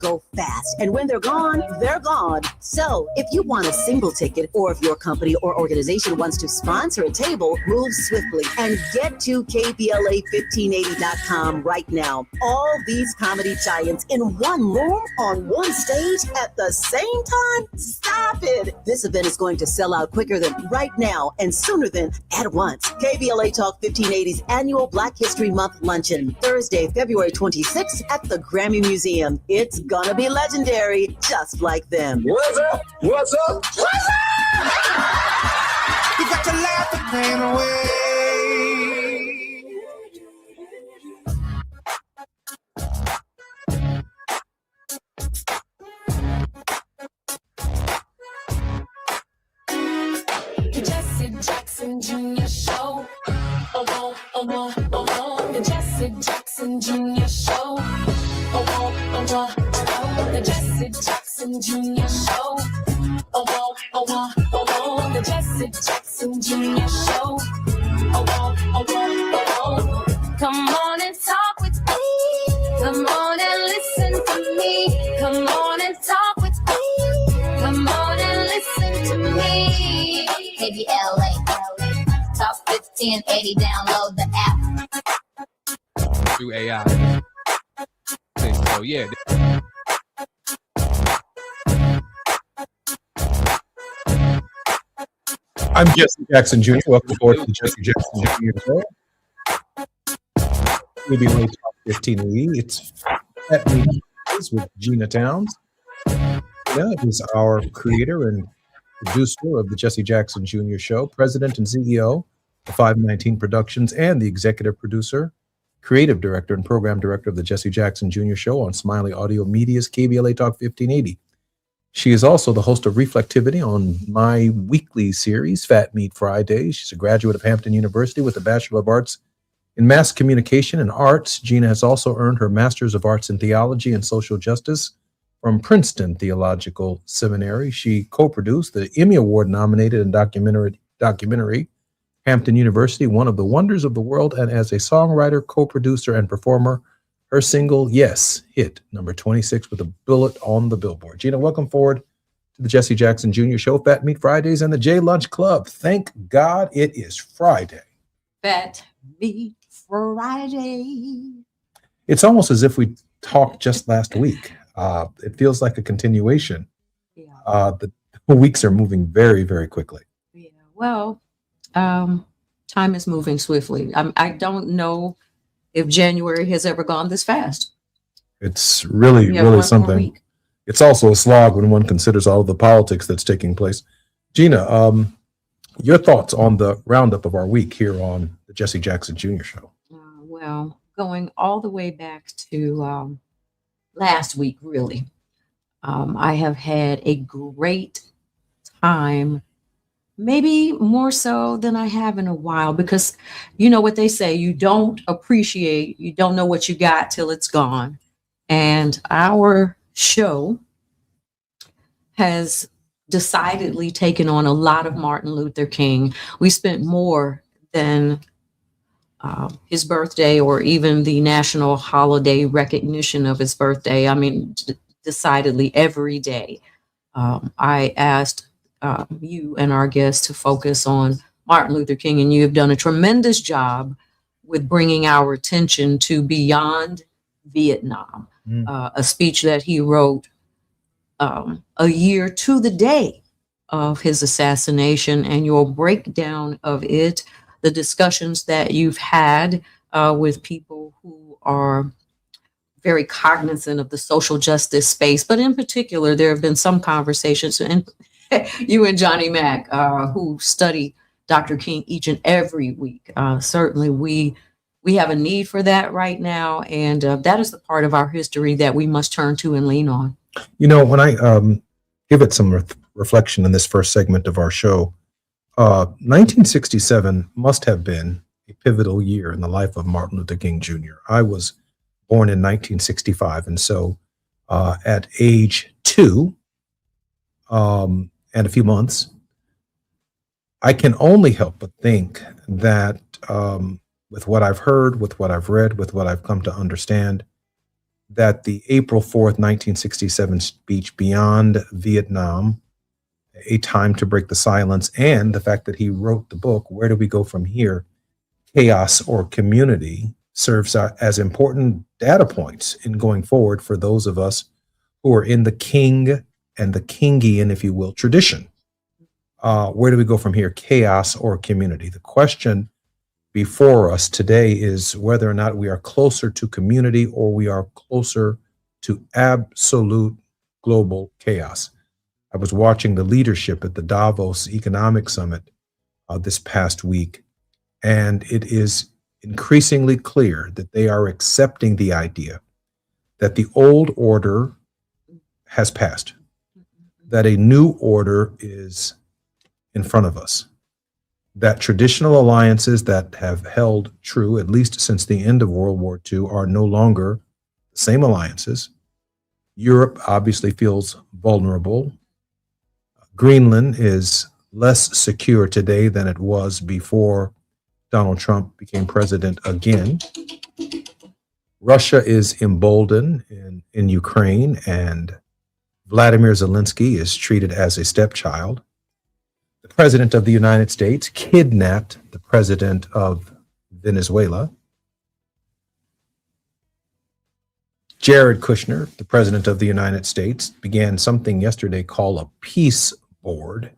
go fast. And when they're gone, they're gone. So if you want a single ticket, or if your company or organization wants to sponsor a table, move swiftly and get to KBLA1580.com right now. All these comedy giants in one room on one stage at the same time? Stop it! This event is going to sell out quicker than right now and sooner than at once. KBLA Talk 1580's annual Black History Month luncheon, Thursday, February 26th at the Grammy Museum. It's gonna be legendary, just like them. What's up? What's up? What's up? You got to laugh the pain away. The Jesse Jackson Jr. Show. Oh, oh, oh, oh, oh. The Jesse Jackson Jr. Show. Oh, oh, oh, oh, oh. The Jesse Jackson Jr. Show. Oh, oh, oh, oh, oh. The Jesse Jackson Jr. Show. Oh, oh, oh, oh, oh. Come on and talk with me. Come on and listen to me. Come on and talk with me. Come on and listen to me. KBLA, Talk 1580, download the app. Through AI. So yeah. I'm Jesse Jackson Jr. Welcome forward to the Jesse Jackson Jr. Show. KBLA Talk 1580. It's at me with Gina Towns. Gina is our creator and producer of the Jesse Jackson Jr. Show, president and CEO of 519 Productions, and the executive producer, creative director, and program director of the Jesse Jackson Jr. Show on Smiley Audio Media's KBLA Talk 1580. She is also the host of Reflectivity on my weekly series, Fat Meat Fridays. She's a graduate of Hampton University with a Bachelor of Arts in Mass Communication and Arts. Gina has also earned her Master's of Arts in Theology and Social Justice from Princeton Theological Seminary. She co-produced the Emmy Award-nominated and documentary Hampton University, One of the Wonders of the World, and as a songwriter, co-producer, and performer, her single, Yes, hit number 26 with a bullet on the Billboard. Gina, welcome forward to the Jesse Jackson Jr. Show, Fat Meat Fridays, and the J Lunch Club. Thank God it is Friday. Fat Meat Friday. It's almost as if we talked just last week. It feels like a continuation. Yeah. The weeks are moving very, very quickly. Yeah. Well, time is moving swiftly. I don't know if January has ever gone this fast. It's really, Yeah, really one something. more week. It's also a slog when one considers all of the politics that's taking place. Gina, your thoughts on the roundup of our week here on the Jesse Jackson Jr. Show? Well, going all the way back to last week, really, I have had a great time, maybe more so than I have in a while, because you know what they say, you don't know what you got till it's gone. And our show has decidedly taken on a lot of Martin Luther King. We spent more than his birthday or even the national holiday recognition of his birthday. I mean, decidedly every day. I asked you and our guests to focus on Martin Luther King, and you have done a tremendous job with bringing our attention to Beyond Vietnam, a speech that he wrote a year to the day of his assassination, and your breakdown of it, the discussions that you've had with people who are very cognizant of the social justice space. But in particular, there have been some conversations, and you and Johnny Mack, who study Dr. King each and every week. Certainly, we have a need for that right now, and that is the part of our history that we must turn to and lean on. You know, when I give it some reflection in this first segment of our show, 1967 must have been a pivotal year in the life of Martin Luther King Jr. I was born in 1965, and so at age 2 and a few months, I can only help but think that with what I've heard, with what I've read, with what I've come to understand, that the April 4th, 1967 speech, Beyond Vietnam, A Time to Break the Silence, and the fact that he wrote the book, Where Do We Go From Here? Chaos or Community, serves as important data points in going forward for those of us who are in the King and the Kingian, if you will, tradition. Where do we go from here? Chaos or community? The question before us today is whether or not we are closer to community or we are closer to absolute global chaos. I was watching the leadership at the Davos Economic Summit this past week, and it is increasingly clear that they are accepting the idea that the old order has passed, that a new order is in front of us, that traditional alliances that have held true, at least since the end of World War II, are no longer the same alliances. Europe obviously feels vulnerable. Greenland is less secure today than it was before Donald Trump became president again. Russia is emboldened in Ukraine, and Vladimir Zelensky is treated as a stepchild. The president of the United States kidnapped the president of Venezuela. Jared Kushner, the president of the United States, began something yesterday called a peace board.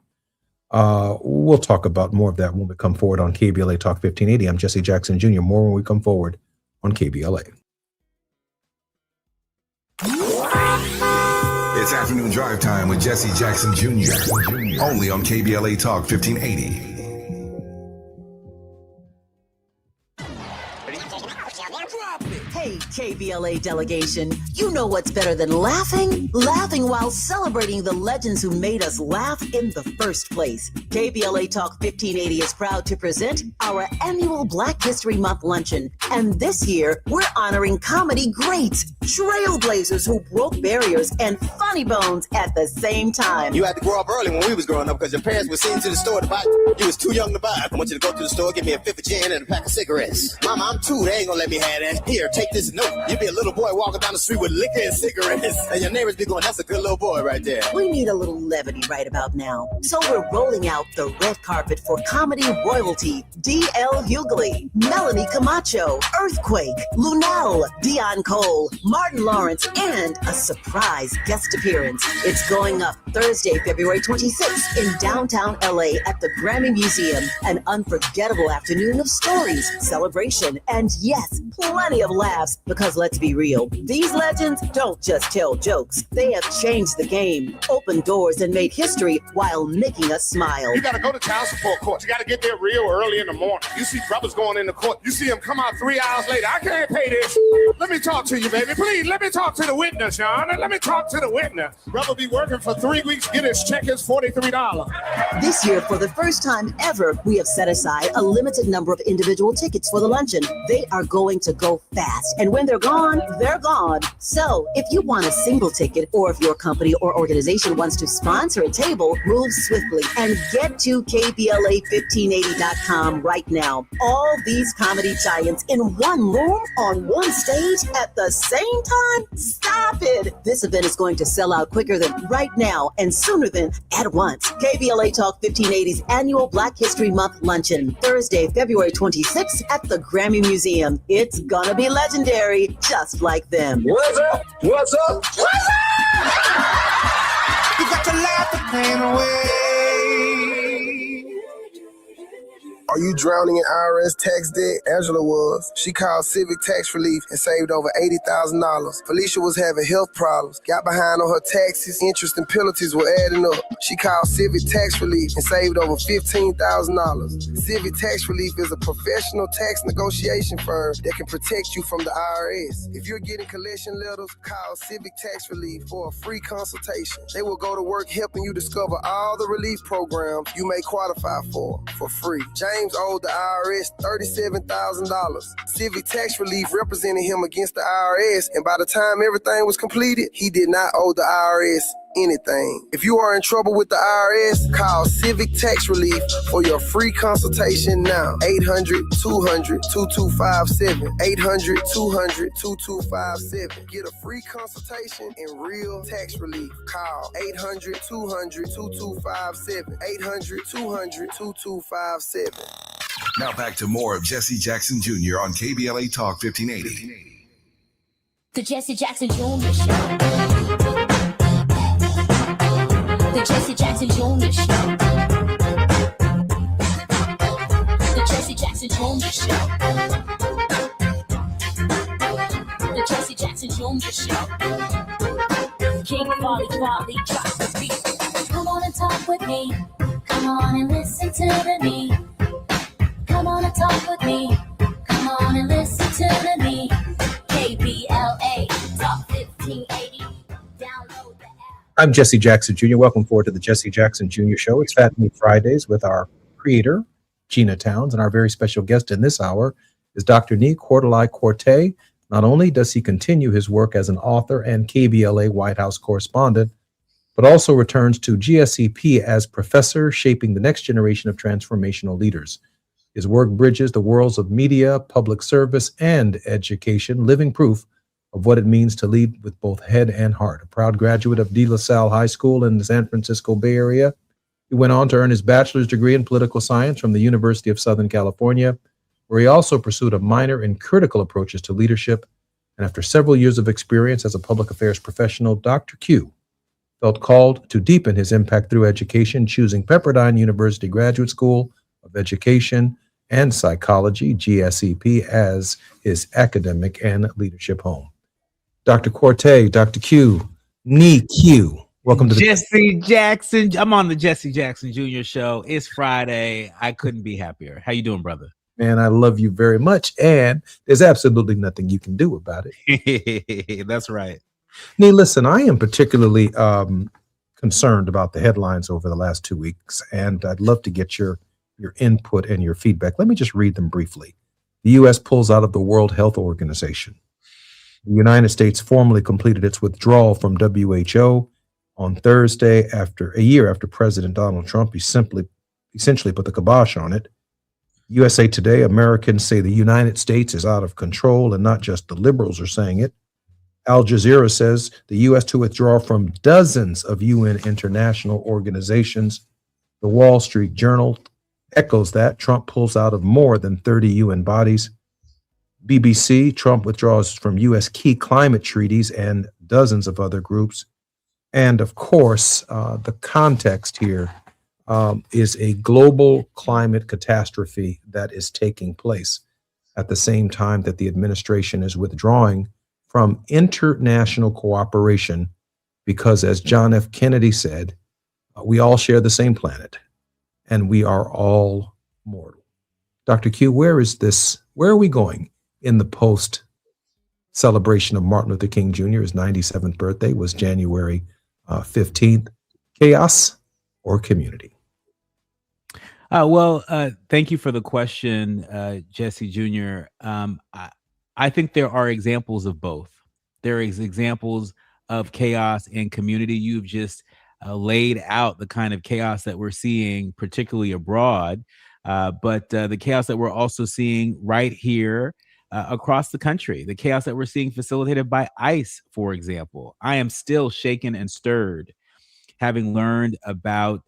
We'll talk about more of that when we come forward on KBLA Talk 1580. I'm Jesse Jackson Jr. More when we come forward on KBLA. It's afternoon drive time with Jesse Jackson Jr. Only on KBLA Talk 1580. Hey, KBLA delegation, you know what's better than laughing? Laughing while celebrating the legends who made us laugh in the first place. KBLA Talk 1580 is proud to present our annual Black History Month luncheon. And this year, we're honoring comedy greats, trailblazers who broke barriers, and funny bones at the same time. You had to grow up early when we was growing up because your parents were sending you to the store to buy. You was too young to buy. I want you to go to the store, give me a fifth of gin and a pack of cigarettes. Mama, I'm two. They ain't gonna let me have that. Here, take this note. You be a little boy walking down the street with liquor and cigarettes, and your neighbors be going, that's a good little boy right there. We need a little levity right about now. So we're rolling out the red carpet for comedy royalty. D.L. Hughley, Melanie Camacho, Earthquake, Lunel, Dion Cole, Martin Lawrence, and a surprise guest appearance. It's going up Thursday, February 26th in downtown LA at the Grammy Museum. An unforgettable afternoon of stories, celebration, and yes, plenty of laughs. Because let's be real, these legends don't just tell jokes. They have changed the game, opened doors, and made history while making us smile. You gotta go to child support court. You gotta get there real early in the morning. You see brothers going into court. You see them come out 3 hours later. I can't pay this. Let me talk to you, baby. Please, let me talk to the witness, Sean. Let me talk to the witness. Brother be working for 3 weeks, get his check is $43. This year, for the first time ever, we have set aside a limited number of individual tickets for the luncheon. They are going to go fast, and when they're gone, they're gone. So if you want a single ticket, or if your company or organization wants to sponsor a table, move swiftly and get to KBLA1580.com right now. All these comedy giants in one room on one stage at the same time? Stop it! This event is going to sell out quicker than right now and sooner than at once. KBLA Talk 1580's annual Black History Month luncheon, Thursday, February 26th at the Grammy Museum. It's gonna be legendary, just like them. What's up? What's up? You got to laugh the pain away. Are you drowning in IRS tax debt? Angela was. She called Civic Tax Relief and saved over $80,000. Felicia was having health problems, got behind on her taxes, interest and penalties were adding up. She called Civic Tax Relief and saved over $15,000. Civic Tax Relief is a professional tax negotiation firm that can protect you from the IRS. If you're getting collection letters, call Civic Tax Relief for a free consultation. They will go to work helping you discover all the relief programs you may qualify for free. James owed the IRS $37,000. Civic Tax Relief represented him against the IRS, and by the time everything was completed, he did not owe the IRS anything. If you are in trouble with the IRS, call Civic Tax Relief for your free consultation now. 800-200-2257. 800-200-2257. Get a free consultation and real tax relief. Call 800-200-2257. 800-200-2257. Now back to more of Jesse Jackson Jr. on KBLA Talk 1580. The Jesse Jackson Jr. Show. The Jesse Jackson Jr. Show. The Jesse Jackson Jr. Show. The Jesse Jackson Jr. Show. King Volley, drop the beat. Come on and talk with me. Come on and listen to me. Come on and talk with me. Come on and listen to me. KBLA Talk 1580. Download the app. I'm Jesse Jackson Jr. Welcome forward to the Jesse Jackson Jr. Show. It's Fat Meat Fridays with our creator, Gina Towns, and our very special guest in this hour is Dr. Nee Quartelai-Quartey. Not only does he continue his work as an author and KBLA White House correspondent, but also returns to GSEP as professor, shaping the next generation of transformational leaders. His work bridges the worlds of media, public service, and education, living proof of what it means to lead with both head and heart. A proud graduate of De La Salle High School in the San Francisco Bay Area, he went on to earn his bachelor's degree in political science from the University of Southern California, where he also pursued a minor in critical approaches to leadership. And after several years of experience as a public affairs professional, Dr. Q felt called to deepen his impact through education, choosing Pepperdine University Graduate School of Education and Psychology, GSEP, as his academic and leadership home. Dr. Quartey, Dr. Q, Nee Q, welcome to the Jesse Jackson. I'm on the Jesse Jackson Jr. Show. It's Friday. I couldn't be happier. How you doing, brother? Man, I love you very much, and there's absolutely nothing you can do about it. That's right. Nee, listen, I am particularly concerned about the headlines over the last 2 weeks, and I'd love to get your input and your feedback. Let me just read them briefly. The U.S. pulls out of the World Health Organization. The United States formally completed its withdrawal from WHO on Thursday a year after President Donald Trump essentially put the kibosh on it. USA Today, Americans say the United States is out of control, and not just the liberals are saying it. Al Jazeera says the U.S. to withdraw from dozens of UN international organizations. The Wall Street Journal echoes that. Trump pulls out of more than 30 UN bodies. BBC, Trump withdraws from U.S. key climate treaties and dozens of other groups. And of course, the context here is a global climate catastrophe that is taking place at the same time that the administration is withdrawing from international cooperation because, as John F. Kennedy said, we all share the same planet and we are all mortal. Dr. Q, where are we going in the post celebration of Martin Luther King Jr.? His 97th birthday was January 15th. Chaos or community? Thank you for the question, Jesse Jr. I think there are examples of both. There is examples of chaos and community. You've just laid out the kind of chaos that we're seeing, particularly abroad, but the chaos that we're also seeing right here across the country, the chaos that we're seeing facilitated by ICE, for example. I am still shaken and stirred, having learned about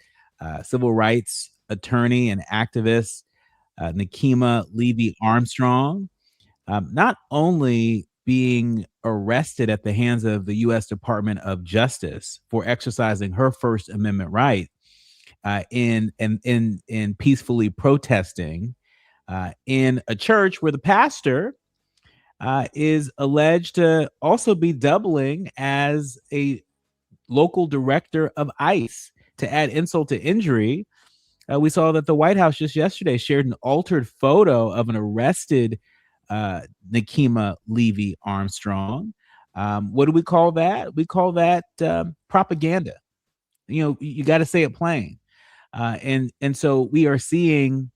civil rights attorney and activist Nikema Levy Armstrong, not only being arrested at the hands of the U.S. Department of Justice for exercising her First Amendment right in peacefully protesting in a church where the pastor is alleged to also be doubling as a local director of ICE. To add insult to injury, we saw that the White House just yesterday shared an altered photo of an arrested Nikema Levy Armstrong. What do we call that? We call that propaganda. You know, you got to say it plain. And so we are seeing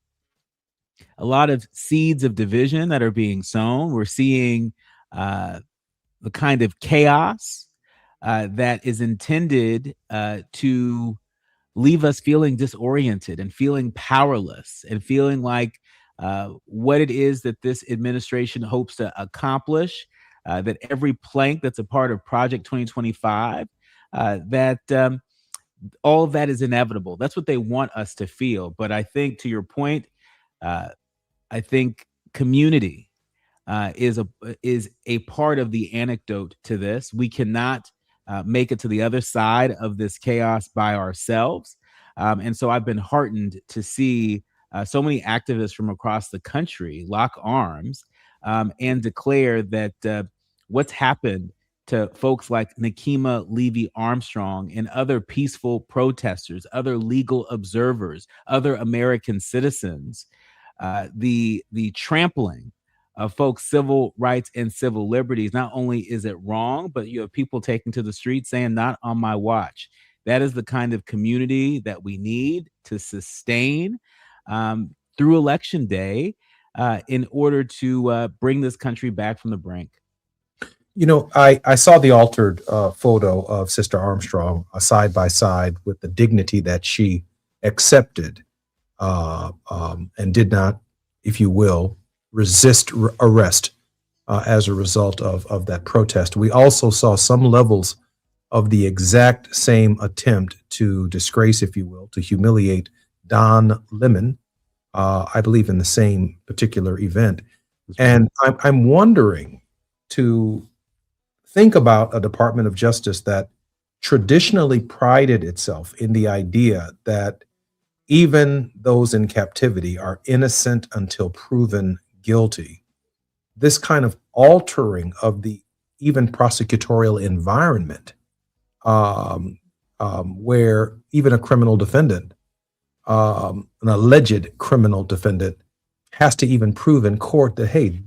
a lot of seeds of division that are being sown. We're seeing the kind of chaos that is intended to leave us feeling disoriented and feeling powerless and feeling like what it is that this administration hopes to accomplish, that every plank that's a part of Project 2025, that all of that is inevitable. That's what they want us to feel. But I think, to your point, I think community is a part of the anecdote to this. We cannot make it to the other side of this chaos by ourselves. And so I've been heartened to see so many activists from across the country lock arms and declare that what's happened to folks like Nakima Levy Armstrong and other peaceful protesters, other legal observers, other American citizens, the trampling of folks' civil rights and civil liberties. Not only is it wrong, but you have people taking to the streets saying, "Not on my watch." That is the kind of community that we need to sustain through Election Day in order to bring this country back from the brink. You know, I saw the altered photo of Sister Armstrong side by side with the dignity that she accepted and did not, if you will, resist arrest as a result of that protest. We also saw some levels of the exact same attempt to disgrace, if you will, to humiliate Don Lemon, I believe in the same particular event. And I'm wondering to think about a Department of Justice that traditionally prided itself in the idea that even those in captivity are innocent until proven guilty. This kind of altering of the even prosecutorial environment, where even a criminal defendant, an alleged criminal defendant, has to even prove in court that, hey,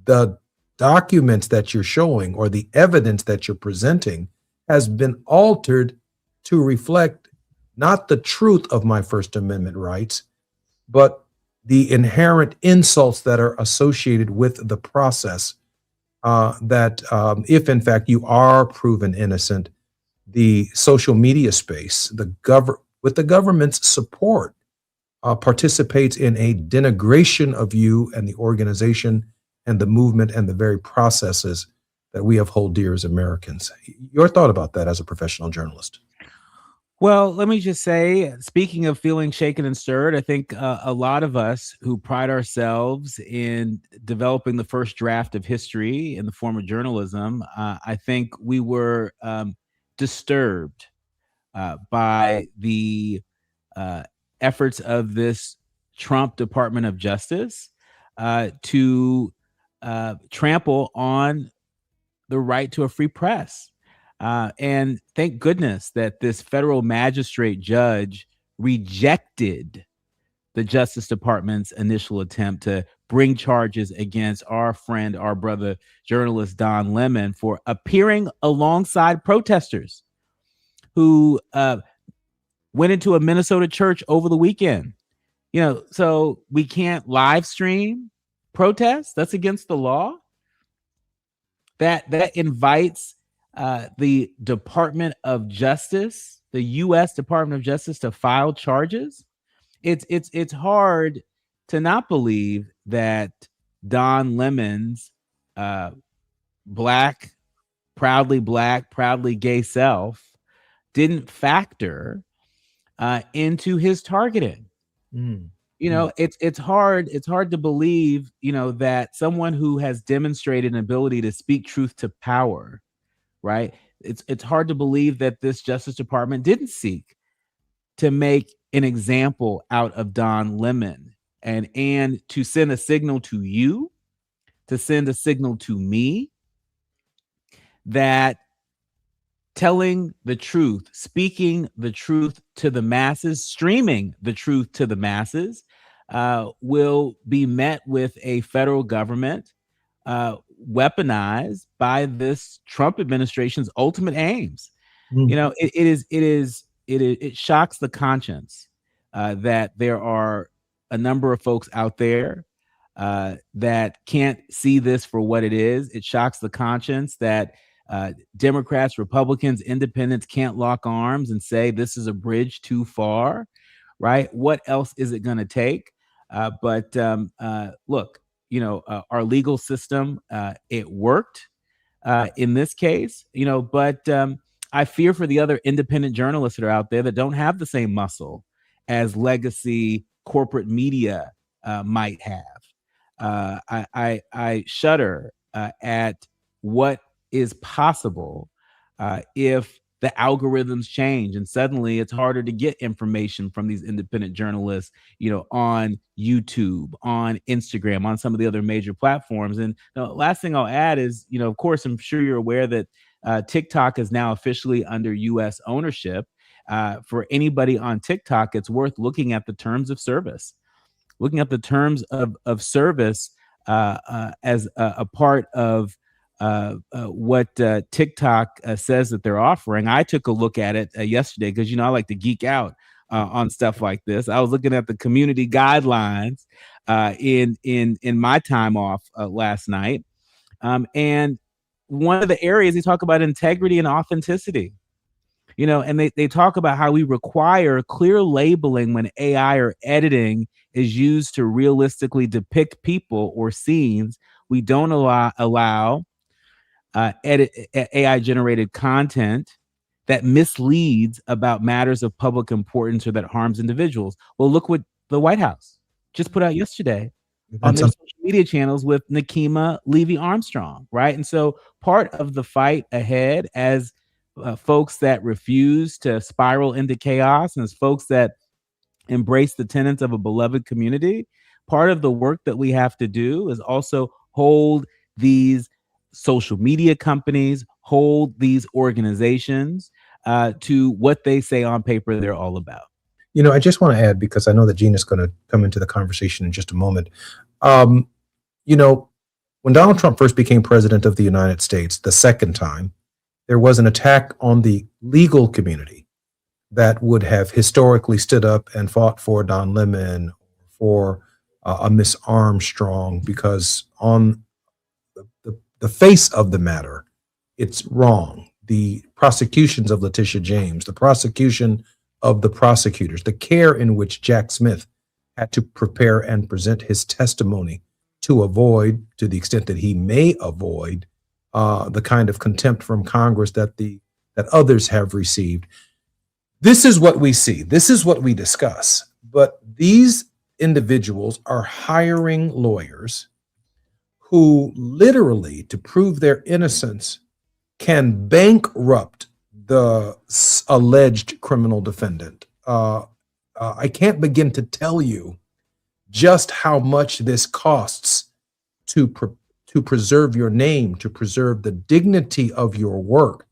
the documents that you're showing or the evidence that you're presenting has been altered to reflect not the truth of my First Amendment rights, but the inherent insults that are associated with the process, that if in fact you are proven innocent, the social media space, with the government's support, participates in a denigration of you and the organization and the movement and the very processes that we hold dear as Americans. Your thought about that as a professional journalist? Well, let me just say, speaking of feeling shaken and stirred, I think a lot of us who pride ourselves in developing the first draft of history in the form of journalism, I think we were disturbed by the efforts of this Trump Department of Justice to trample on the right to a free press. And thank goodness that this federal magistrate judge rejected the Justice Department's initial attempt to bring charges against our friend, our brother, journalist Don Lemon for appearing alongside protesters who went into a Minnesota church over the weekend. You know, so we can't live stream protests. That's against the law. That invites the Department of Justice, the U.S. Department of Justice, to file charges. It's hard to not believe that Don Lemon's proudly gay self didn't factor into his targeting. You know, it's hard to believe, you know, that someone who has demonstrated an ability to speak truth to power, right? It's hard to believe that this Justice Department didn't seek to make an example out of Don Lemon and to send a signal to you, to send a signal to me that telling the truth, speaking the truth to the masses, streaming the truth to the masses will be met with a federal government weaponized by this Trump administration's ultimate aims. You know, it shocks the conscience that there are a number of folks out there that can't see this for what it is. It shocks the conscience that Democrats, Republicans, independents can't lock arms and say this is a bridge too far, right? What else is it going to take? But look, our legal system, it worked in this case, but I fear for the other independent journalists that are out there that don't have the same muscle as legacy corporate media might have. I shudder at what is possible if the algorithms change and suddenly it's harder to get information from these independent journalists, on YouTube, on Instagram, on some of the other major platforms. And the last thing I'll add is, of course, I'm sure you're aware that TikTok is now officially under U.S. ownership. For anybody on TikTok, it's worth looking at the terms of service. Looking at the terms of service as a part of what TikTok says that they're offering. I took a look at it yesterday because, I like to geek out on stuff like this. I was looking at the community guidelines in my time off last night. And one of the areas they talk about integrity and authenticity. And they talk about how we require clear labeling when AI or editing is used to realistically depict people or scenes. We don't allow AI generated content that misleads about matters of public importance or that harms individuals. Well, look what the White House just put out yesterday on their social media channels with Nakima Levy-Armstrong, right? And so part of the fight ahead as folks that refuse to spiral into chaos and as folks that embrace the tenets of a beloved community, part of the work that we have to do is also hold these social media companies, hold these organizations to what they say on paper they're all about. I just want to add, because I know that Gina's going to come into the conversation in just a moment. When Donald Trump first became president of the United States the second time, there was an attack on the legal community that would have historically stood up and fought for Don Lemon, for a Miss Armstrong, because on the face of the matter, it's wrong. The prosecutions of Letitia James, the prosecution of the prosecutors, the care in which Jack Smith had to prepare and present his testimony to avoid, to the extent that he may avoid, the kind of contempt from Congress that others have received. This is what we see. This is what we discuss. But these individuals are hiring lawyers who literally, to prove their innocence, can bankrupt the alleged criminal defendant. I can't begin to tell you just how much this costs to preserve your name, to preserve the dignity of your work,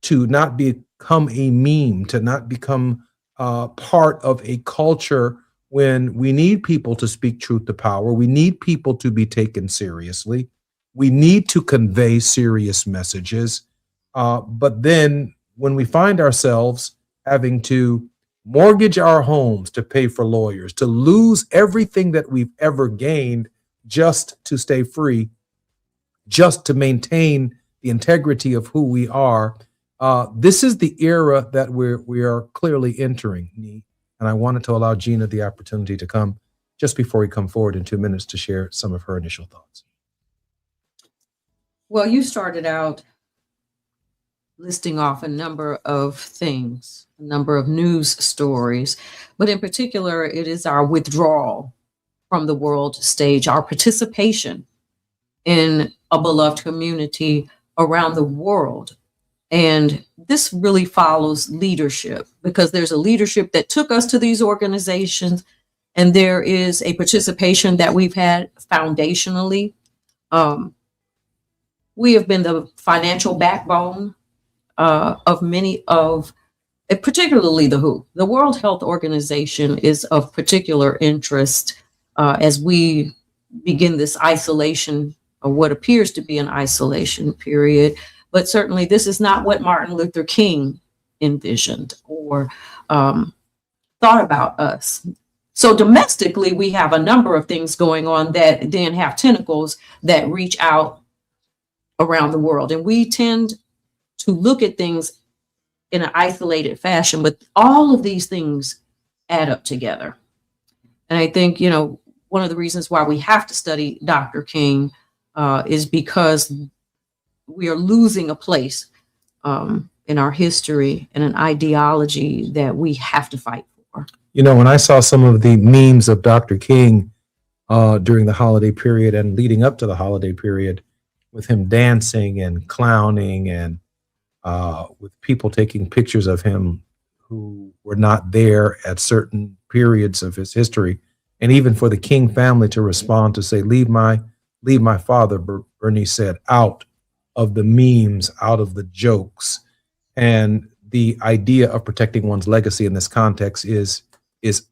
to not become a meme, to not become part of a culture when we need people to speak truth to power. We need people to be taken seriously. We need to convey serious messages. But then when we find ourselves having to mortgage our homes to pay for lawyers, to lose everything that we've ever gained just to stay free, just to maintain the integrity of who we are, this is the era that we are clearly entering. And I wanted to allow Gina the opportunity to come just before we come forward in 2 minutes to share some of her initial thoughts. Well, you started out listing off a number of things, a number of news stories, but in particular, it is our withdrawal from the world stage, our participation in a beloved community around the world. And this really follows leadership, because there's a leadership that took us to these organizations, and there is a participation that we've had foundationally. We have been the financial backbone of many of, particularly the WHO. The World Health Organization is of particular interest as we begin this isolation, or what appears to be an isolation period. But certainly this is not what Martin Luther King envisioned or thought about us. So domestically, we have a number of things going on that then have tentacles that reach out around the world. And we tend to look at things in an isolated fashion, but all of these things add up together. And I think, one of the reasons why we have to study Dr. King is because we are losing a place in our history and an ideology that we have to fight for. When I saw some of the memes of Dr. King during the holiday period and leading up to the holiday period, with him dancing and clowning and with people taking pictures of him who were not there at certain periods of his history, and even for the King family to respond to say, leave my father, Bernice said, out of the memes, out of the jokes. And the idea of protecting one's legacy in this context is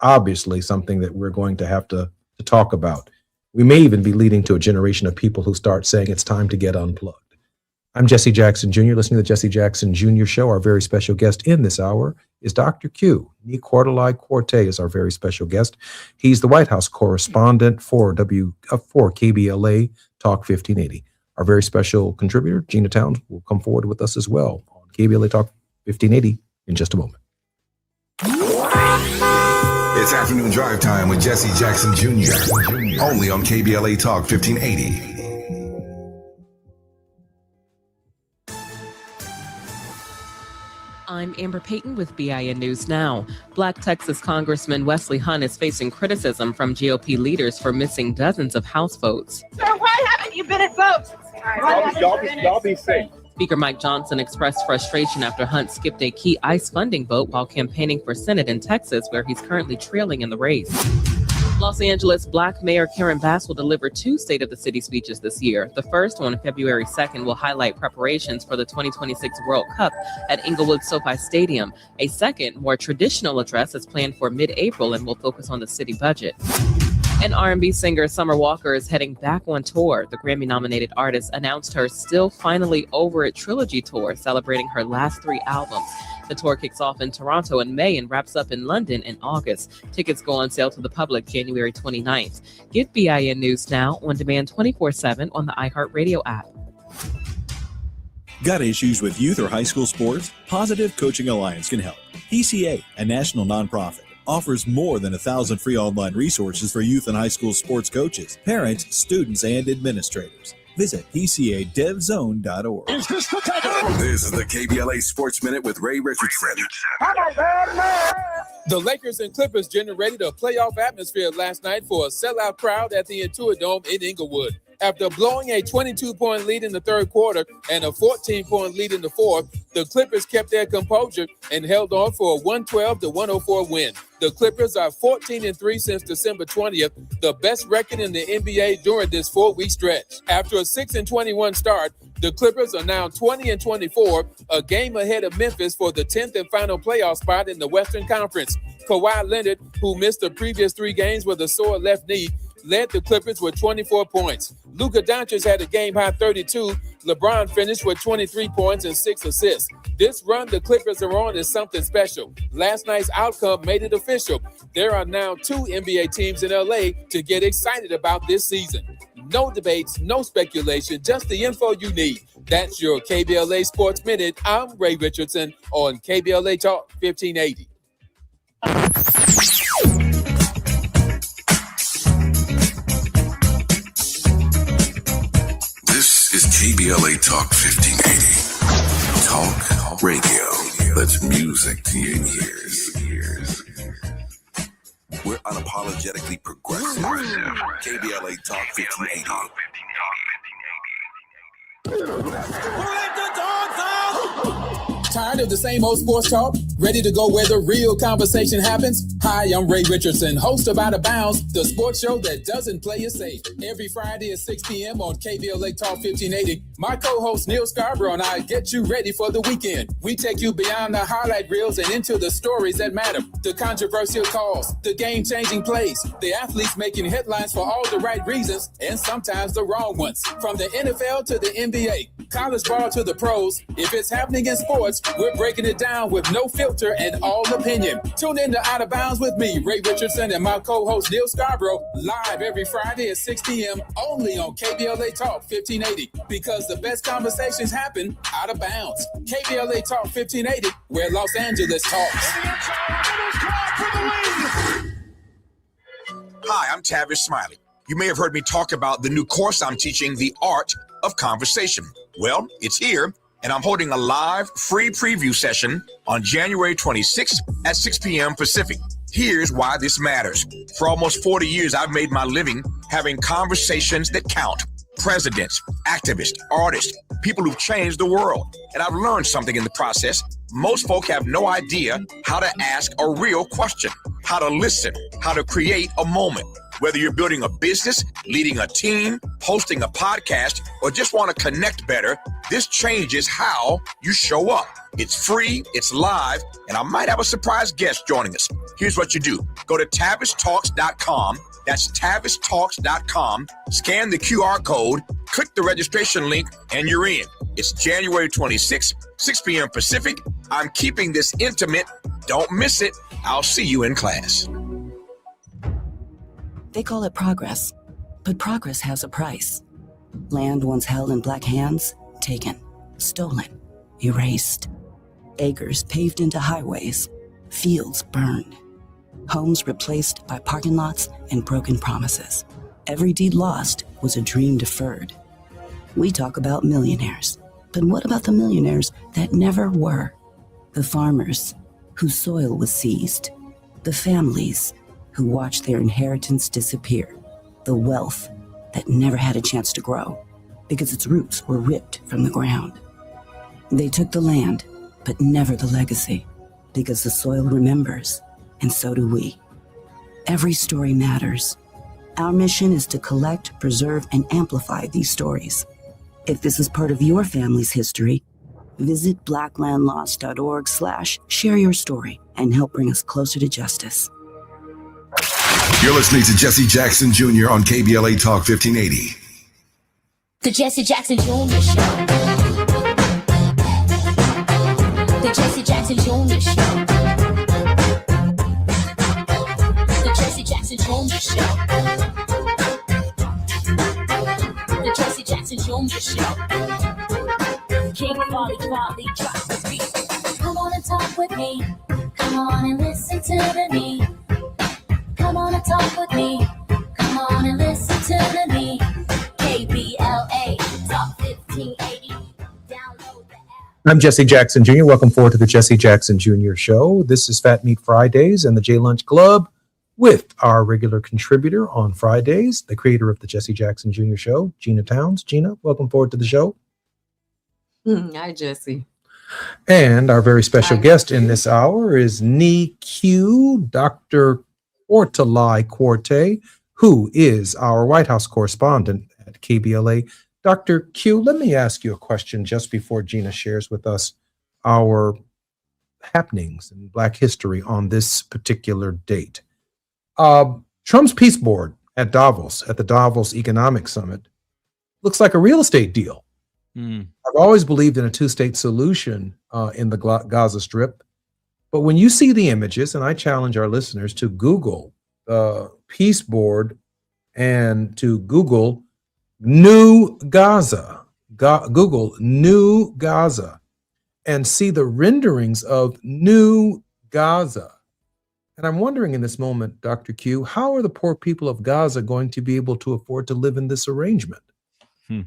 obviously something that we're going to have to talk about. We may even be leading to a generation of people who start saying it's time to get unplugged. I'm Jesse Jackson Jr., listening to the Jesse Jackson Jr. Show. Our very special guest in this hour is Dr. Q. Nicordelai Corte is our very special guest. He's the White House correspondent for KBLA Talk 1580. Our very special contributor, Gina Towns, will come forward with us as well on KBLA Talk 1580 in just a moment. It's afternoon drive time with Jesse Jackson Jr. Only on KBLA Talk 1580. I'm Amber Payton with BIN News Now. Black Texas Congressman Wesley Hunt is facing criticism from GOP leaders for missing dozens of House votes. Sir, why haven't you been at votes? Y'all be safe. Speaker Mike Johnson expressed frustration after Hunt skipped a key ICE funding vote while campaigning for Senate in Texas, where he's currently trailing in the race. Los Angeles Black Mayor Karen Bass will deliver 2 State of the City speeches this year. The first one, February 2nd, will highlight preparations for the 2026 World Cup at Inglewood SoFi Stadium. A second, more traditional address is planned for mid-April and will focus on the city budget. And R&B singer Summer Walker is heading back on tour. The Grammy-nominated artist announced her Still Finally Over It trilogy tour, celebrating her last 3 albums. The tour kicks off in Toronto in May and wraps up in London in August. Tickets go on sale to the public January 29th. Get BIN News Now on demand 24/7 on the iHeartRadio app. Got issues with youth or high school sports? Positive Coaching Alliance can help. PCA, a national nonprofit, offers more than 1,000 free online resources for youth and high school sports coaches, parents, students, and administrators. Visit PCADevZone.org. This is the KBLA Sports Minute with Ray Richardson. The Lakers and Clippers generated a playoff atmosphere last night for a sellout crowd at the Intuit Dome in Inglewood. After blowing a 22-point lead in the third quarter and a 14-point lead in the fourth, the Clippers kept their composure and held on for a 112-104 win. The Clippers are 14-3 since December 20th, the best record in the NBA during this 4-week stretch. After a 6-21 start, the Clippers are now 20-24, a game ahead of Memphis for the 10th and final playoff spot in the Western Conference. Kawhi Leonard, who missed the previous 3 games with a sore left knee, led the Clippers with 24 points. Luka Doncic had a game-high 32. LeBron finished with 23 points and 6 assists. This run the Clippers are on is something special. Last night's outcome made it official. There are now 2 NBA teams in LA to get excited about this season. No debates, no speculation, just the info you need. That's your KBLA Sports Minute. I'm Ray Richardson on KBLA Talk 1580. KBLA Talk 1580. Talk radio. That's music to your ears. We're unapologetically progressive. KBLA Talk 1580. Tired of the same old sports talk? Ready to go where the real conversation happens? Hi, I'm Ray Richardson, host of Out of Bounds, the sports show that doesn't play it safe. Every Friday at 6 p.m. on KBLA Talk 1580, my co-host Neil Scarborough and I get you ready for the weekend. We take you beyond the highlight reels and into the stories that matter. The controversial calls, the game-changing plays, the athletes making headlines for all the right reasons and sometimes the wrong ones. From the NFL to the NBA, college ball to the pros. If it's happening in sports, we're breaking it down with no filter and all opinion. Tune in to Out of Bounds with me, Ray Richardson, and my co-host Neil Scarborough, live every Friday at 6 p.m. only on KBLA Talk 1580, because the best conversations happen out of bounds. KBLA Talk 1580, where Los Angeles talks. Hi, I'm Tavish Smiley. You may have heard me talk about the new course I'm teaching, The Art of Conversation. Well, it's here, and I'm holding a live free preview session on January 26th at 6 p.m. Pacific. Here's why this matters. For almost 40 years, I've made my living having conversations that count. Presidents, activists, artists, people who've changed the world. And I've learned something in the process. Most folk have no idea how to ask a real question, how to listen, how to create a moment. Whether you're building a business, leading a team, hosting a podcast, or just want to connect better, this changes how you show up. It's free, it's live, and I might have a surprise guest joining us. Here's what you do. Go to TavishTalks.com. That's TavishTalks.com. Scan the QR code, click the registration link, and you're in. It's January 26th, 6 p.m. Pacific. I'm keeping this intimate. Don't miss it. I'll see you in class. They call it progress, but progress has a price. Land once held in black hands, taken, stolen, erased. Acres paved into highways, fields burned. Homes replaced by parking lots and broken promises. Every deed lost was a dream deferred. We talk about millionaires, but what about the millionaires that never were? The farmers whose soil was seized, the families who watched their inheritance disappear, the wealth that never had a chance to grow because its roots were ripped from the ground. They took the land, but never the legacy, because the soil remembers, and so do we. Every story matters. Our mission is to collect, preserve, and amplify these stories. If this is part of your family's history, visit blacklandlost.org/share your story and help bring us closer to justice. You're listening to Jesse Jackson Jr. on KBLA Talk 1580. The Jesse Jackson Jr. Show. The Jesse Jackson Jr. Show. The Jesse Jackson Jr. Show. The Jesse Jackson Jr. Show. King Folly drops the beat. Come on and talk with me. Come on and listen to the me. Come on and talk with me. Come on and listen to the me. KBLA Talk 1580. Download the app. I'm Jesse Jackson Jr. Welcome forward to the Jesse Jackson Jr. Show. This is Fat Meat Fridays and the J Lunch Club with our regular contributor on Fridays, the creator of the Jesse Jackson Jr. Show, Gina Towns. Gina, welcome forward to the show. Hi, Jesse. And our very special guest in this hour is NICU, Dr. Ortalai Quarte, who is our White House correspondent at KBLA. Dr. Q, let me ask you a question just before Gina shares with us our happenings in Black history on this particular date. Trump's peace board at Davos, at the Davos Economic Summit, looks like a real estate deal. I've always believed in a two-state solution in the Gaza Strip. But when you see the images, and I challenge our listeners to Google the peace board and to Google New Gaza, Google New Gaza, and see the renderings of New Gaza. And I'm wondering in this moment, Dr. Q, how are the poor people of Gaza going to be able to afford to live in this arrangement?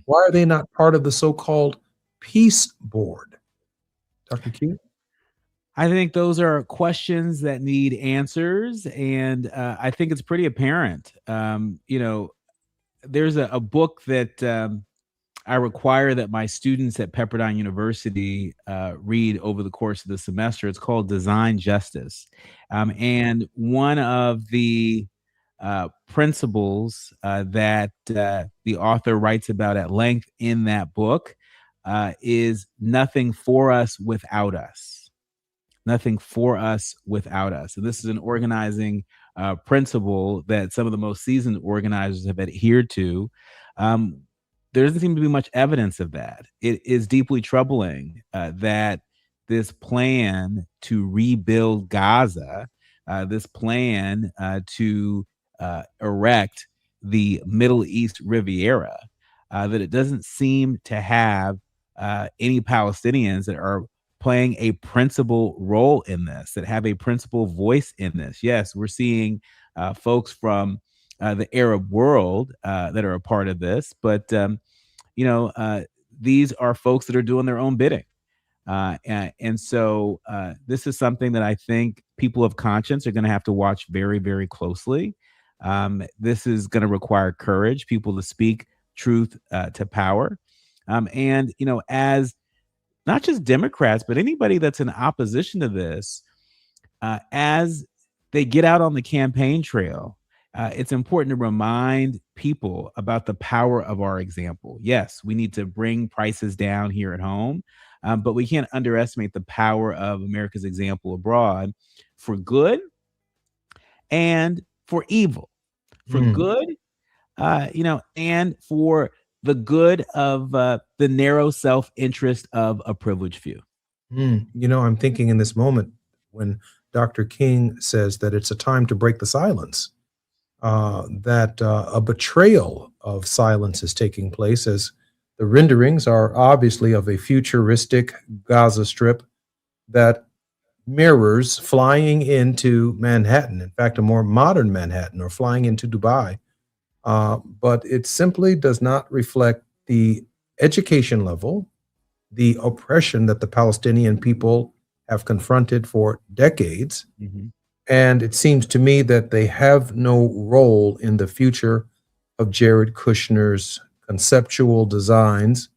Why are they not part of the so-called peace board? Dr. Q? I think those are questions that need answers, and I think it's pretty apparent. There's a book that I require that my students at Pepperdine University read over the course of the semester. It's called Design Justice. And one of the principles that the author writes about at length in that book is nothing for us without us. Nothing for us without us. And this is an organizing principle that some of the most seasoned organizers have adhered to. there doesn't seem to be much evidence of that. It is deeply troubling that this plan to rebuild Gaza, this plan to erect the Middle East Riviera, that it doesn't seem to have any Palestinians that are playing a principal role in this, that have a principal voice in this. Yes, we're seeing folks from the Arab world that are a part of this, but these are folks that are doing their own bidding. And so this is something that I think people of conscience are going to have to watch very, very closely. This is going to require courage, people to speak truth to power. And, as not just Democrats, but anybody that's in opposition to this, as they get out on the campaign trail, it's important to remind people about the power of our example. Yes, we need to bring prices down here at home, but we can't underestimate the power of America's example abroad for good and for evil. For good, and for the good of the narrow self-interest of a privileged few. I'm thinking in this moment when Dr. King says that it's a time to break the silence, that a betrayal of silence is taking place, as the renderings are obviously of a futuristic Gaza Strip that mirrors flying into Manhattan, in fact, a more modern Manhattan, or flying into Dubai. But it simply does not reflect the education level, the oppression that the Palestinian people have confronted for decades. And it seems to me that they have no role in the future of Jared Kushner's conceptual designs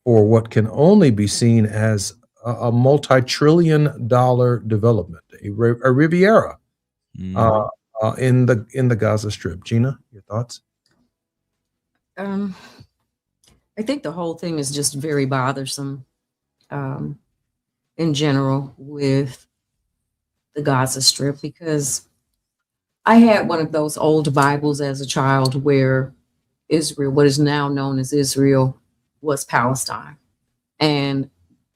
for what can only be seen as a multi-trillion-dollar development, a Riviera in the Gaza Strip. Gina, your thoughts? I think the whole thing is just very bothersome in general with the Gaza Strip, because I had one of those old Bibles as a child where Israel, what is now known as Israel, was Palestine. And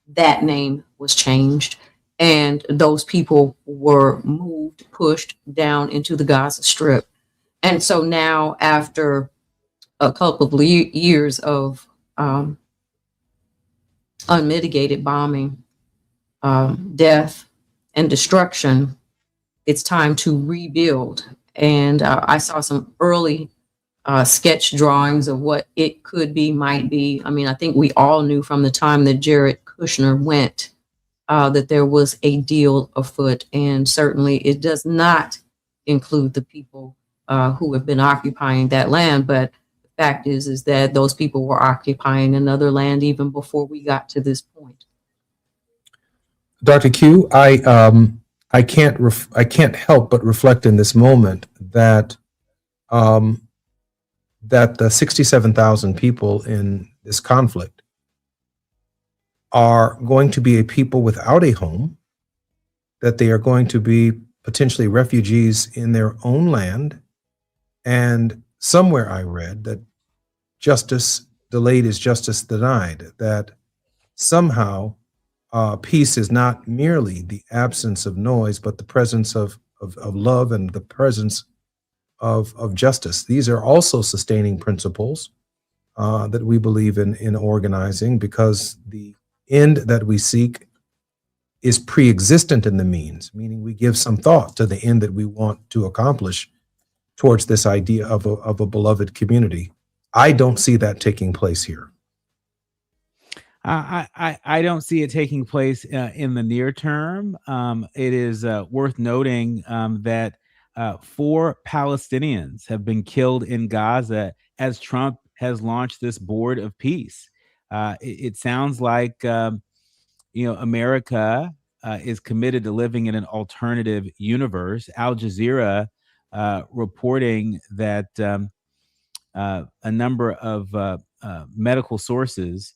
that name was changed. And those people were moved, pushed down into the Gaza Strip. And so now, after a couple of years of unmitigated bombing, death, and destruction, it's time to rebuild. And I saw some early sketch drawings of what it could be, might be. I mean, I think we all knew from the time that Jared Kushner went that there was a deal afoot, and certainly it does not include the people who have been occupying that land. But the fact is that those people were occupying another land even before we got to this point. Dr. Q, I can't help but reflect in this moment that that the 67,000 people in this conflict are going to be a people without a home, that they are going to be potentially refugees in their own land. And somewhere I read that justice delayed is justice denied, that somehow peace is not merely the absence of noise, but the presence of love and the presence of justice. These are also sustaining principles that we believe in organizing, because the end that we seek is pre-existent in the means, meaning we give some thought to the end that we want to accomplish towards this idea of a beloved community. I don't see that taking place here. I don't see it taking place in the near term. It is worth noting that 4 Palestinians have been killed in Gaza as Trump has launched this board of peace. It sounds like America is committed to living in an alternative universe. Al Jazeera reporting that a number of medical sources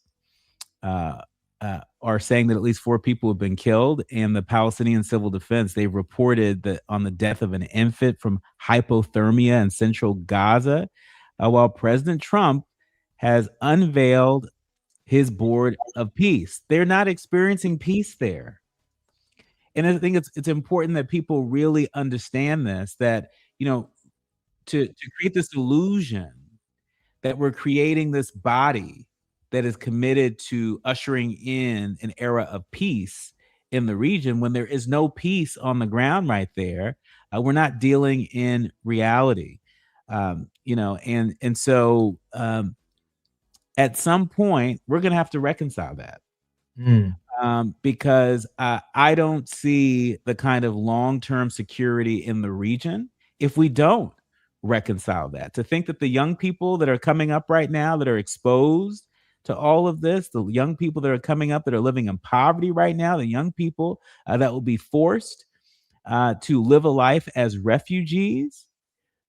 are saying that at least 4 people have been killed, and the Palestinian Civil Defense, they've reported that on the death of an infant from hypothermia in central Gaza, while President Trump has unveiled his board of peace. They're not experiencing peace there. And I think it's important that people really understand this, that, to create this illusion that we're creating this body that is committed to ushering in an era of peace in the region when there is no peace on the ground right there. We're not dealing in reality, and so at some point we're going to have to reconcile that. Because I don't see the kind of long-term security in the region if we don't reconcile that. To think that the young people that are coming up right now that are exposed to all of this, the young people that are coming up that are living in poverty right now, the young people that will be forced to live a life as refugees,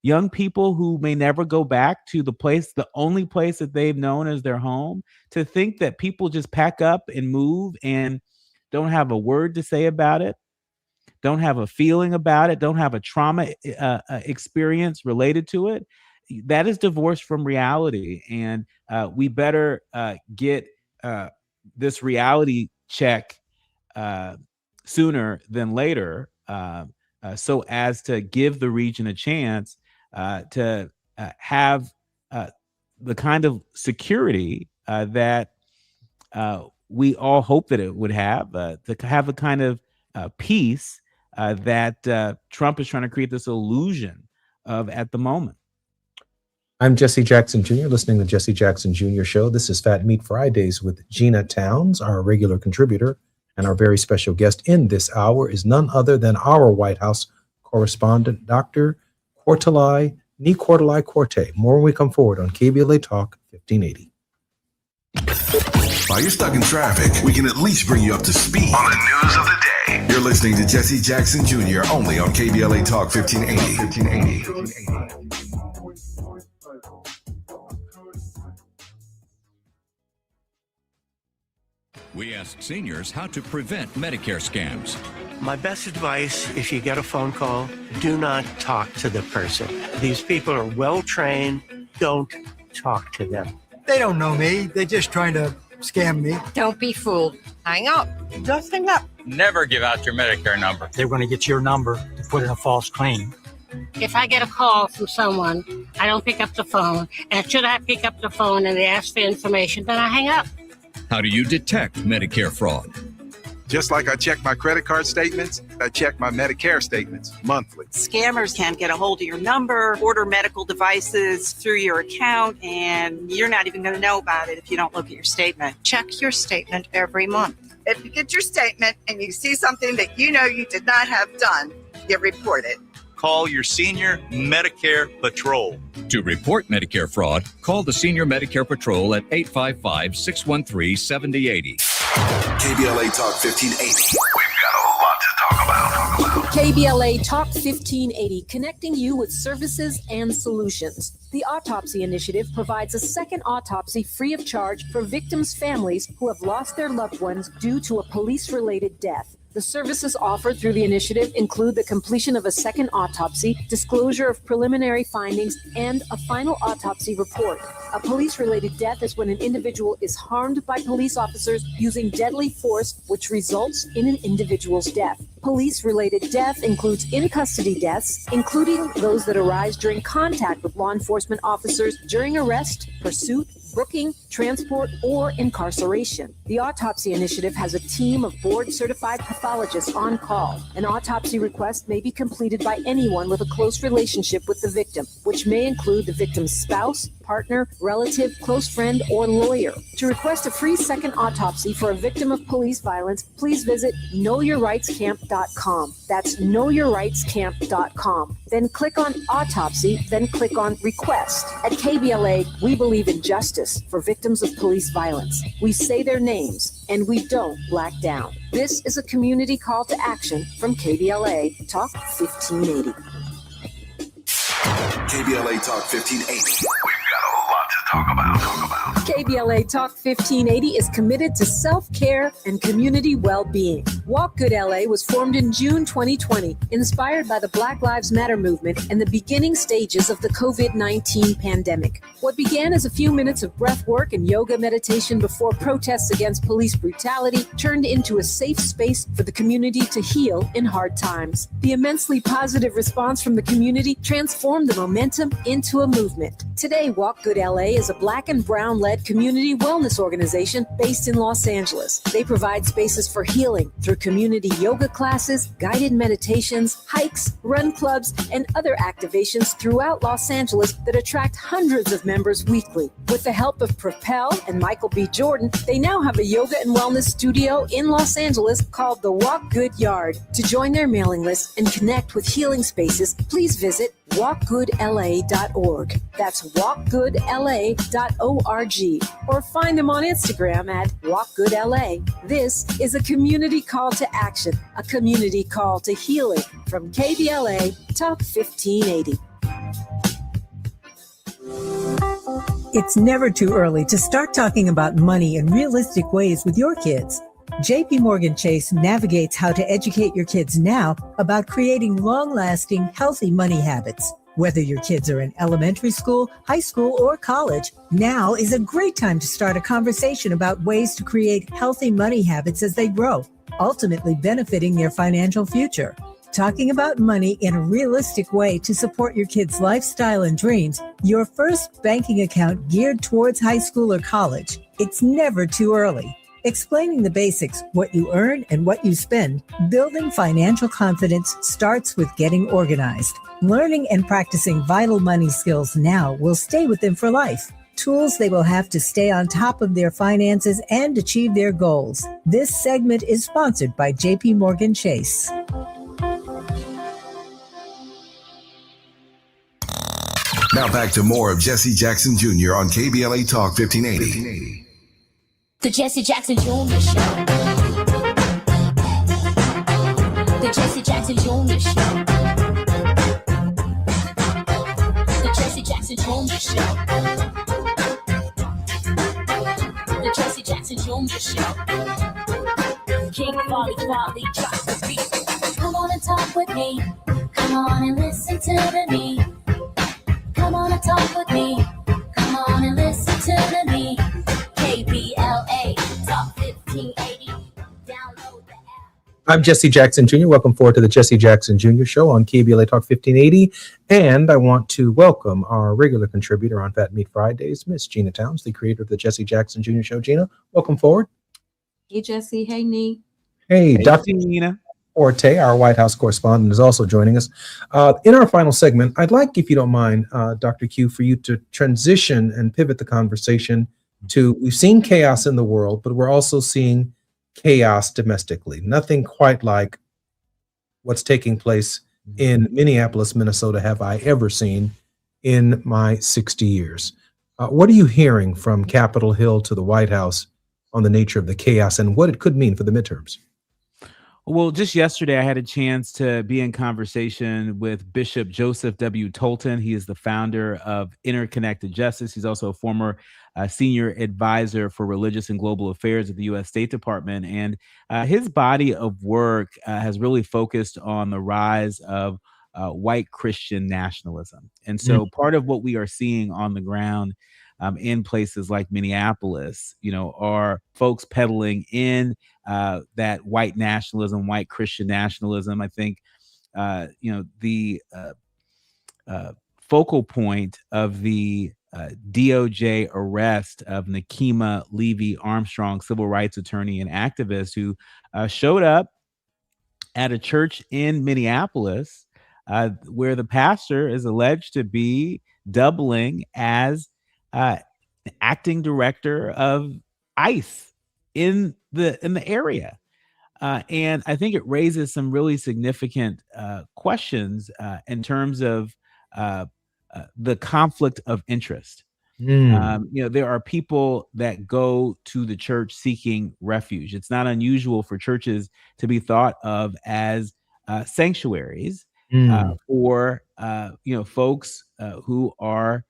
young people who may never go back to the only place that they've known as their home, to think that people just pack up and move and don't have a word to say about it, don't have a feeling about it, don't have a trauma experience related to it, that is divorced from reality. And we better get this reality check sooner than later, so as to give the region a chance to have the kind of security that we all hope that it would have, to have a kind of peace that Trump is trying to create this illusion of at the moment. I'm Jesse Jackson Jr., listening to Jesse Jackson Jr. Show. This is Fat Meat Fridays with Gina Towns, our regular contributor, and our very special guest in this hour is none other than our White House correspondent, Dr. Quartali Corte. More when we come forward on KBLA Talk 1580. While you're stuck in traffic, we can at least bring you up to speed on the news of the day. You're listening to Jesse Jackson Jr. only on KBLA Talk 1580. We ask seniors how to prevent Medicare scams. My best advice, if you get a phone call, do not talk to the person. These people are well trained. Don't talk to them. They don't know me. They're just trying to scam me. Don't be fooled. Hang up. Just hang up. Never give out your Medicare number. They're going to get your number to put in a false claim. If I get a call from someone, I don't pick up the phone. And should I pick up the phone and they ask for information, then I hang up. How do you detect Medicare fraud? Just like I check my credit card statements, I check my Medicare statements monthly. Scammers can get a hold of your number, order medical devices through your account, and you're not even going to know about it if you don't look at your statement. Check your statement every month. If you get your statement and you see something that you know you did not have done, you report it. Call your Senior Medicare Patrol. To report Medicare fraud, call the Senior Medicare Patrol at 855-613-7080. KBLA Talk 1580. We've got a lot to talk about. KBLA Talk 1580, connecting you with services and solutions. The Autopsy Initiative provides a second autopsy free of charge for victims' families who have lost their loved ones due to a police-related death. The services offered through the initiative include the completion of a second autopsy, disclosure of preliminary findings, and a final autopsy report. A police-related death is when an individual is harmed by police officers using deadly force, which results in an individual's death. Police-related death includes in-custody deaths, including those that arise during contact with law enforcement officers during arrest, pursuit, booking, transport, or incarceration. The Autopsy Initiative has a team of board-certified pathologists on call. An autopsy request may be completed by anyone with a close relationship with the victim, which may include the victim's spouse, partner, relative, close friend, or lawyer. To request a free second autopsy for a victim of police violence, please visit knowyourrightscamp.com. That's knowyourrightscamp.com. Then click on Autopsy, then click on Request. At KBLA, we believe in justice for victims of police violence. We say their names, and we don't black down. This is a community call to action from KBLA Talk 1580. KBLA Talk 1580. We've got a lot to talk about. KBLA Talk 1580 is committed to self-care and community well-being. Walk Good LA was formed in June 2020, inspired by the Black Lives Matter movement and the beginning stages of the COVID-19 pandemic. What began as a few minutes of breath work and yoga meditation before protests against police brutality turned into a safe space for the community to heal in hard times. The immensely positive response from the community transformed the momentum into a movement. Today, Walk Good LA is a Black and Brown-led community wellness organization based in Los Angeles. They provide spaces for healing through community yoga classes, guided meditations, hikes, run clubs, and other activations throughout Los Angeles that attract hundreds of members weekly. With the help of Propel and Michael B. Jordan, they now have a yoga and wellness studio in Los Angeles called the Walk Good Yard. To join their mailing list and connect with healing spaces, please visit walkgoodla.org. That's walkgoodla.org. Or find them on Instagram at walkgoodla. This is a community call to action, a community call to healing from KBLA Talk 1580. It's never too early to start talking about money in realistic ways with your kids. JP Morgan Chase navigates how to educate your kids now about creating long-lasting, healthy money habits. Whether your kids are in elementary school, high school, or college, now is a great time to start a conversation about ways to create healthy money habits as they grow, ultimately benefiting their financial future. Talking about money in a realistic way to support your kids' lifestyle and dreams, your first banking account geared towards high school or college. It's never too early. Explaining the basics, what you earn and what you spend, building financial confidence starts with getting organized. Learning and practicing vital money skills now will stay with them for life. Tools they will have to stay on top of their finances and achieve their goals. This segment is sponsored by JP Morgan Chase. Now back to more of Jesse Jackson Jr. on KBLA Talk 1580. The Jesse Jackson Jr. Show. The Jesse Jackson Jr. Show. The Jesse Jackson Jr. Show. The Jesse Jackson Jr. Show. King Volley drop the beat. Come on and talk with me. Come on and listen to me. Come on and talk with me. Come on and listen to me. KBLA Talk 1580. Download the app. I'm Jesse Jackson Jr. Welcome forward to the Jesse Jackson Jr. Show on KBLA Talk 1580. And I want to welcome our regular contributor on Fat Meat Fridays, Miss Gina Towns, the creator of the Jesse Jackson Jr. Show. Gina, welcome forward. Hey, Jesse. Hey, Nee. Hey, Dr. Gina Orte, our White House correspondent, is also joining us. In our final segment, I'd like, if you don't mind, Dr. Q, for you to transition and pivot the conversation to, we've seen chaos in the world, but we're also seeing chaos domestically. Nothing quite like what's taking place in Minneapolis, Minnesota, have I ever seen in my 60 years. What are you hearing from Capitol Hill to the White House on the nature of the chaos and what it could mean for the midterms? Well, just yesterday, I had a chance to be in conversation with Bishop Joseph W. Tolton. He is the founder of Interconnected Justice. He's also a former senior advisor for religious and global affairs at the U.S. State Department. And his body of work has really focused on the rise of white Christian nationalism. And so part of what we are seeing on the ground in places like Minneapolis, are folks peddling in that white nationalism, white Christian nationalism. I think, the focal point of the DOJ arrest of Nakima Levy Armstrong, civil rights attorney and activist who showed up at a church in Minneapolis where the pastor is alleged to be doubling as acting director of ICE in the area. And I think it raises some really significant questions in terms of the conflict of interest. There are people that go to the church seeking refuge. It's not unusual for churches to be thought of as sanctuaries for folks who are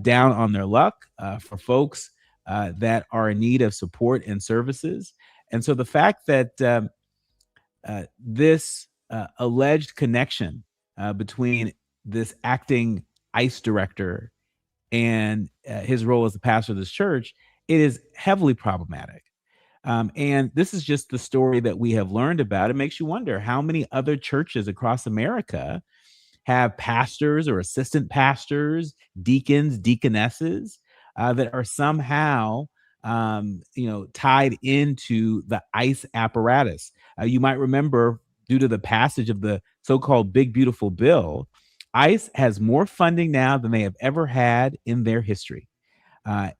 down on their luck, for folks that are in need of support and services. And so the fact that this alleged connection between this acting ICE director and his role as the pastor of this church, it is heavily problematic. And this is just the story that we have learned about. It makes you wonder how many other churches across America have pastors or assistant pastors, deacons, deaconesses that are somehow, tied into the ICE apparatus. You might remember, due to the passage of the so-called Big Beautiful Bill, ICE has more funding now than they have ever had in their history.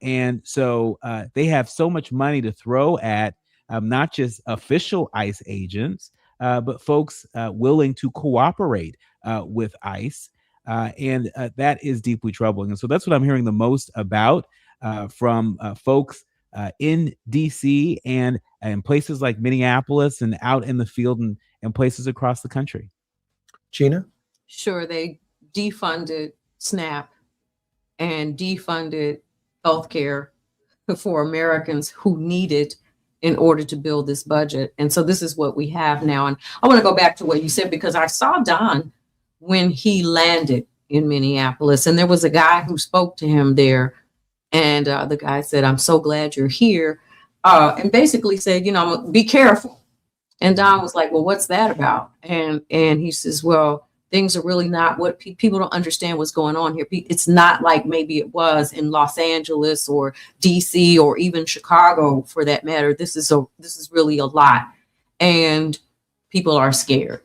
And so they have so much money to throw at not just official ICE agents, but folks willing to cooperate with ICE. And that is deeply troubling. And so that's what I'm hearing the most about from folks in DC and in places like Minneapolis and out in the field and places across the country. Gina? Sure, they defunded SNAP and defunded healthcare for Americans who need it in order to build this budget. And so this is what we have now. And I want to go back to what you said, because I saw Don when he landed in Minneapolis, and there was a guy who spoke to him there. And the guy said, "I'm so glad you're here." And basically said, be careful. And Don was like, "Well, what's that about?" And he says, "Well, things are really not what people don't understand what's going on here. It's not like maybe it was in Los Angeles or DC or even Chicago, for that matter. This is really a lot, and people are scared."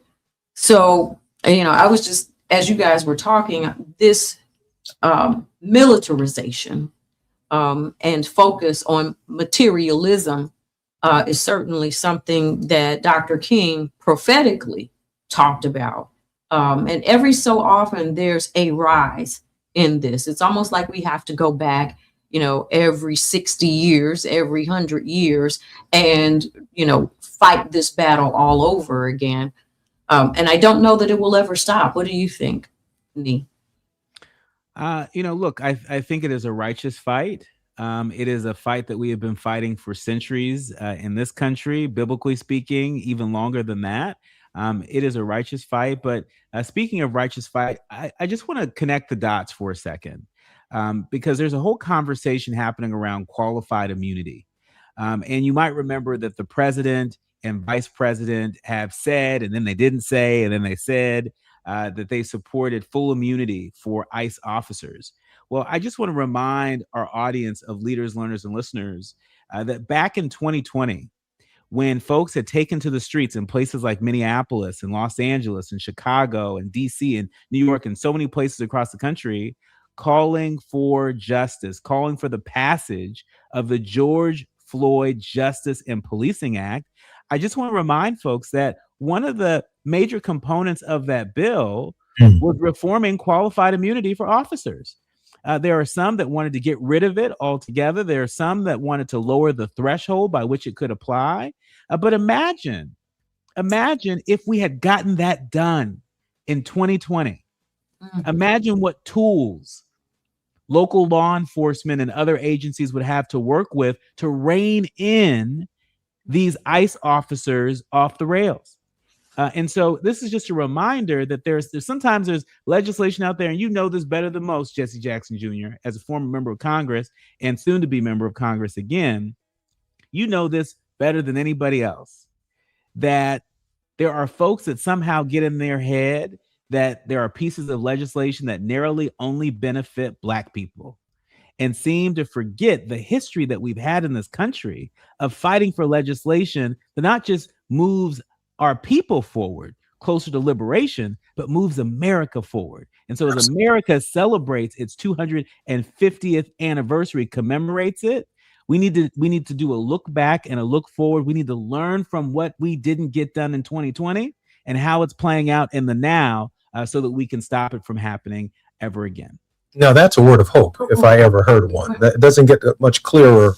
So, I was just, as you guys were talking, this militarization and focus on materialism is certainly something that Dr. King prophetically talked about. And every so often there's a rise in this. It's almost like we have to go back, every 60 years, every 100 years, and, fight this battle all over again. And I don't know that it will ever stop. What do you think, Nee? Look, I think it is a righteous fight. It is a fight that we have been fighting for centuries in this country, biblically speaking, even longer than that. It is a righteous fight. But speaking of righteous fight, I just want to connect the dots for a second, because there's a whole conversation happening around qualified immunity. And you might remember that the president and vice president have said, and then they didn't say, and then they said that they supported full immunity for ICE officers. Well, I just want to remind our audience of leaders, learners, and listeners that back in 2020, when folks had taken to the streets in places like Minneapolis and Los Angeles and Chicago and DC and New York and so many places across the country, calling for justice, calling for the passage of the George Floyd Justice and Policing Act, I just want to remind folks that one of the major components of that bill was reforming qualified immunity for officers. There are some that wanted to get rid of it altogether. There are some that wanted to lower the threshold by which it could apply. But imagine if we had gotten that done in 2020. Imagine what tools local law enforcement and other agencies would have to work with to rein in these ICE officers off the rails. And so this is just a reminder that there's sometimes there's legislation out there, and you know this better than most, Jesse Jackson Jr., as a former member of Congress and soon to be member of Congress again. You know this better than anybody else, that there are folks that somehow get in their head that there are pieces of legislation that narrowly only benefit Black people, and seem to forget the history that we've had in this country of fighting for legislation that not just moves our people forward closer to liberation, but moves America forward. And so as America celebrates its 250th anniversary, commemorates it, we need to do a look back and a look forward. We need to learn from what we didn't get done in 2020 and how it's playing out in the now, so that we can stop it from happening ever again. Now, that's a word of hope, if I ever heard one. That doesn't get much clearer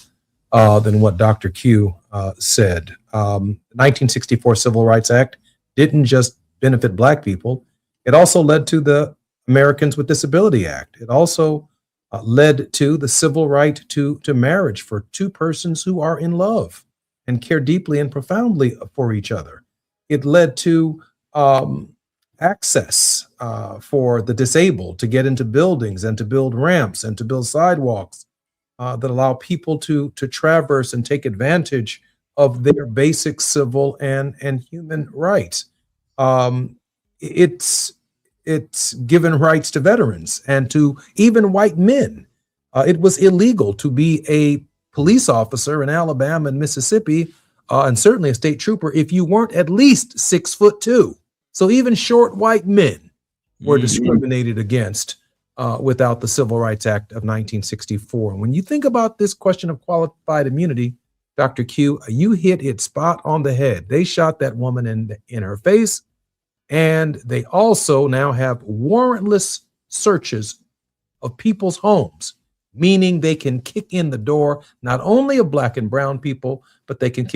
than what Dr. Q said. 1964 Civil Rights Act didn't just benefit Black people. It also led to the Americans with Disability Act. It also led to the civil right to marriage for two persons who are in love and care deeply and profoundly for each other. It led to access for the disabled to get into buildings and to build ramps and to build sidewalks that allow people to traverse and take advantage of their basic civil and human rights. It's given rights to veterans and to even white men. It was illegal to be a police officer in Alabama and Mississippi, and certainly a state trooper, if you weren't at least 6'2". So even short white men were discriminated against without the Civil Rights Act of 1964. And when you think about this question of qualified immunity, Dr. Q, you hit it spot on the head. They shot that woman in her face, and they also now have warrantless searches of people's homes, meaning they can kick in the door not only of Black and brown people, but they can kick